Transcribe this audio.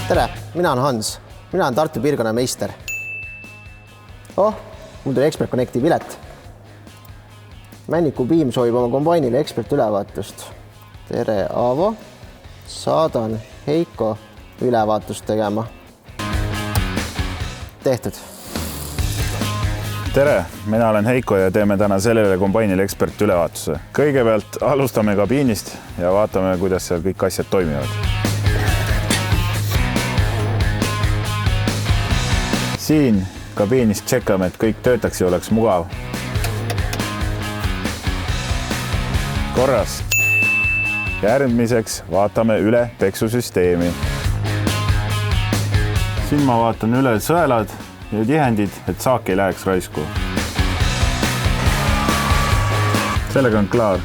Tere, mina olen Hans. Mina olen Tartu piirkonna meister. Mul tuli Expert Connecti pilet. Männiku Piim soovib oma kombainile ekspertülevaatust. Tere, Aavo. Saadan Heiko ülevaatust tegema. Tehtud. Tere, mina olen Heiko ja teeme täna sellele kombainile ekspertülevaatuse. Kõigepealt alustame kabiinist ja vaatame, kuidas seal kõik asjad toimivad. Siin kabiinis tšekame, et kõik töötaks ja oleks mugav. Korras. Järgmiseks vaatame üle peksusüsteemi. Siin ma vaatan üle sõelad ja tihendid, et saak ei läheks raisku. Sellega on klaar.